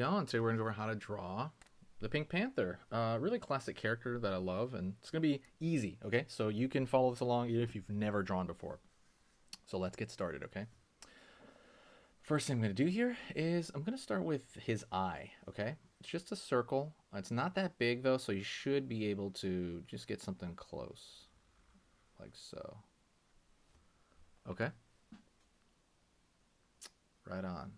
on. Today we're going to go over how to draw the Pink Panther. Really classic character that I love, and it's going to be easy, okay? So you can follow this along even if you've never drawn before. So let's get started, okay? First thing I'm going to do here is I'm going to start with his eye, okay? It's just a circle. It's not that big, though, so you should be able to just get something close, like so. Okay? Right on.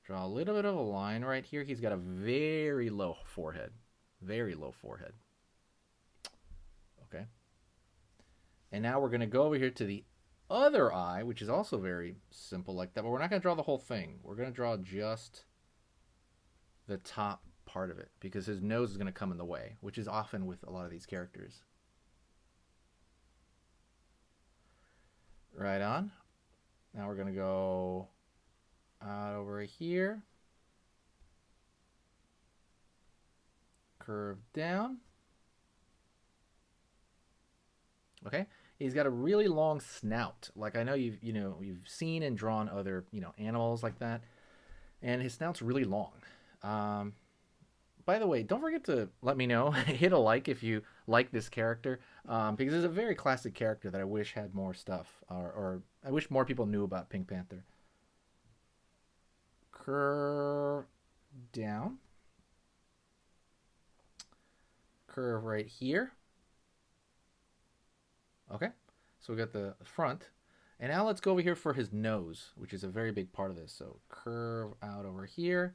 Draw a little bit of a line right here. He's got a very low forehead. Very low forehead. Okay. And now we're going to go over here to the other eye, which is also very simple like that. But we're not going to draw the whole thing. We're going to draw just the top part of it because his nose is going to come in the way, which is often with a lot of these characters. Right on. Now we're going to go out over here, curve down. Okay, he's got a really long snout. Like I know you've seen and drawn other animals like that, and his snout's really long. By the way, don't forget to let me know. Hit a like if you like this character, because it's a very classic character that I wish had more stuff, or I wish more people knew about Pink Panther. Curve down, curve right here. Okay, so we got the front, and now let's go over here for his nose, which is a very big part of this. So curve out over here,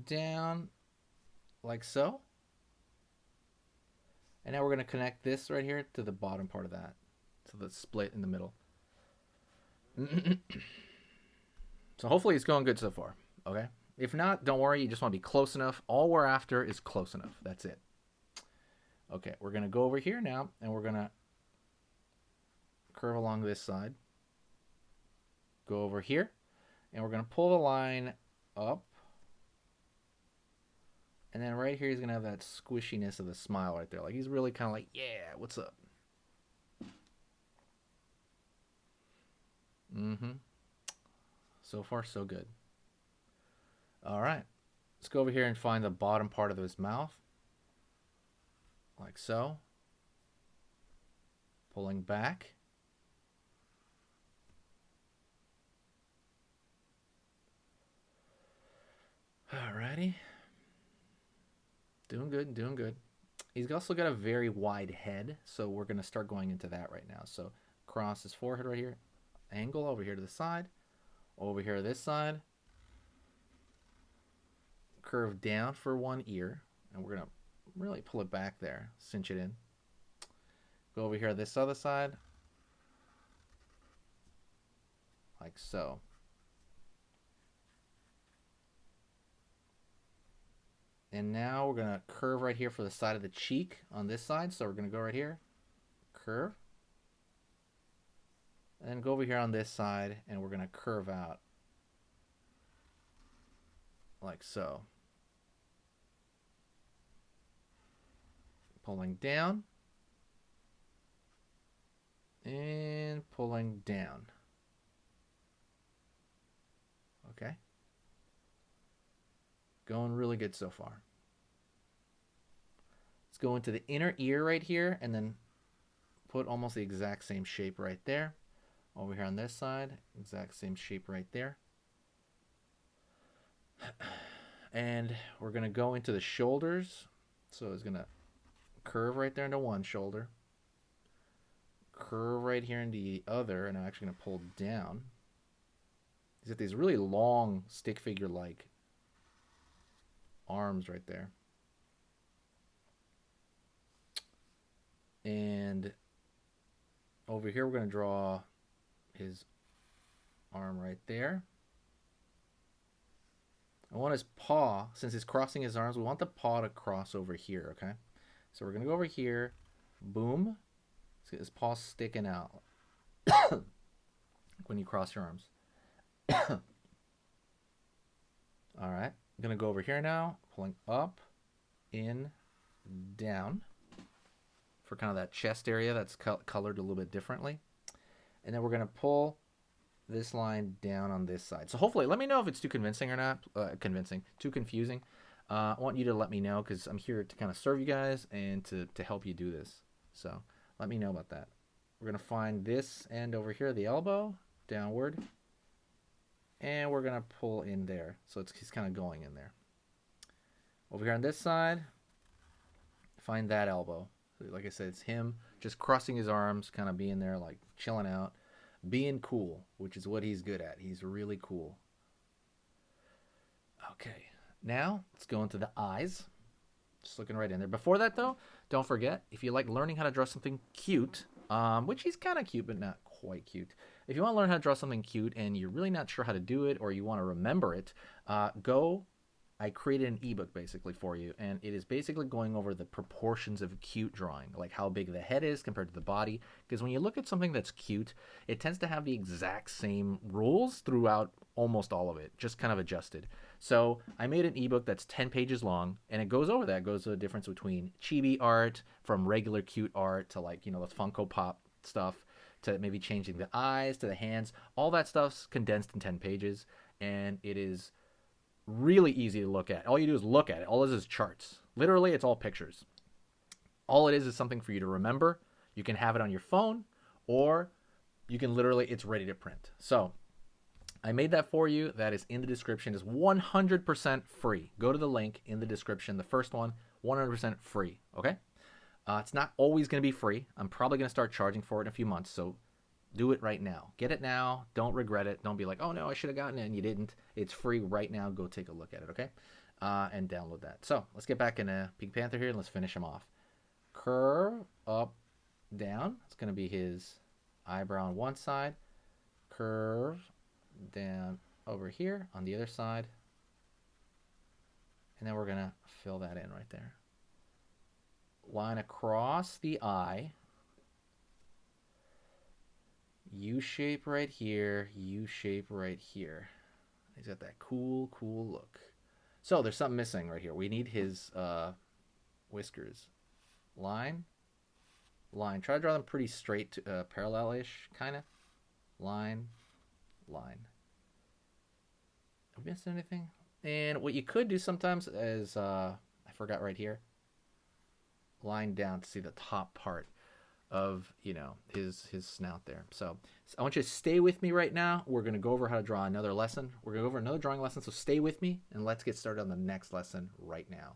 down like so, and now we're going to connect this right here to the bottom part of that, so the split in the middle. So hopefully it's going good so far, okay? If not, don't worry, you just want to be close enough. All we're after is close enough. That's it. Okay, we're going to go over here now, and we're going to curve along this side. Go over here, and we're going to pull the line up. And then right here, he's going to have that squishiness of the smile right there. Like he's really kind of like, yeah, what's up? So far, so good. All right. Let's go over here and find the bottom part of his mouth. Like so. Pulling back. Alrighty. Doing good, doing good. He's also got a very wide head, so we're going to start going into that right now. So cross his forehead right here. Angle over here to the side. Over here to this side. Curve down for one ear. And we're going to really pull it back there. Cinch it in. Go over here to this other side. Like so. And now we're going to curve right here for the side of the cheek on this side. So we're going to go right here. Curve. And then go over here on this side, and we're going to curve out. Like so. Pulling down. And pulling down. Okay. Going really good so far. Let's go into the inner ear right here, and then put almost the exact same shape right there. Over here on this side, exact same shape right there. And we're going to go into the shoulders. So it's going to curve right there into one shoulder. Curve right here into the other, and I'm actually going to pull down. He's got these really long stick figure-like arms right there. And over here, we're going to draw his arm right there. I want his paw, since he's crossing his arms, we want the paw to cross over here, okay? So we're going to go over here, boom. Let's get his paw sticking out when you cross your arms. All right, I'm going to go over here now, pulling up, in, down for kind of that chest area that's colored a little bit differently. And then we're going to pull this line down on this side. So hopefully, let me know if it's too convincing or not. Too confusing. I want you to let me know because I'm here to kind of serve you guys and to help you do this. So let me know about that. We're going to find this end over here, the elbow, downward. And we're going to pull in there. So he's kind of going in there. Over here on this side, find that elbow. Like I said, it's him just crossing his arms, kind of being there, like chilling out, being cool, which is what he's good at. He's really cool. Okay, now let's go into the eyes. Just looking right in there. Before that, though, don't forget, if you like learning how to draw something cute, which he's kind of cute, but not quite cute. If you want to learn how to draw something cute and you're really not sure how to do it or you want to remember it, I created an ebook basically for you, and it is basically going over the proportions of cute drawing, like how big the head is compared to the body. Because when you look at something that's cute, it tends to have the exact same rules throughout almost all of it, just kind of adjusted. So I made an ebook that's 10 pages long, and it goes over that. It goes to the difference between chibi art from regular cute art to, like, you know, the Funko Pop stuff, to maybe changing the eyes to the hands. All that stuff's condensed in 10 pages, and it is really easy to look at. All you do is look at it. All it is charts. Literally, it's all pictures. All it is something for you to remember. You can have it on your phone, or you can literally, it's ready to print. So I made that for you. That is in the description. It's 100% free. Go to the link in the description. The first one, 100% free. Okay? It's not always going to be free. I'm probably going to start charging for it in a few months. So do it right now. Get it now. Don't regret it. Don't be like, oh no, I should have gotten it and you didn't. It's free right now. Go take a look at it, okay? And download that. So let's get back in Pink Panther here and let's finish him off. Curve up, down. It's going to be his eyebrow on one side. Curve down over here on the other side. And then we're going to fill that in right there. Line across the eye. U-shape right here, U-shape right here. He's got that cool look. So there's something missing right here. We need his whiskers. Line. Try to draw them pretty straight, parallel-ish, kind of. Line. Have we missed anything? And what you could do sometimes is, I forgot right here, line down to see the top part of, you know, his snout there. So I want you to stay with me right now. We're going to go over how to draw another lesson. We're going to go over another drawing lesson, so stay with me, and let's get started on the next lesson right now.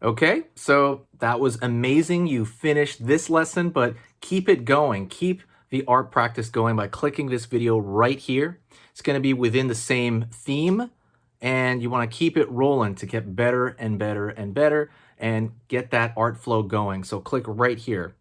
Okay, so that was amazing. You finished this lesson, but keep it going. Keep the art practice going by clicking this video right here. It's going to be within the same theme, and you want to keep it rolling to get better and better and better and get that art flow going. So click right here.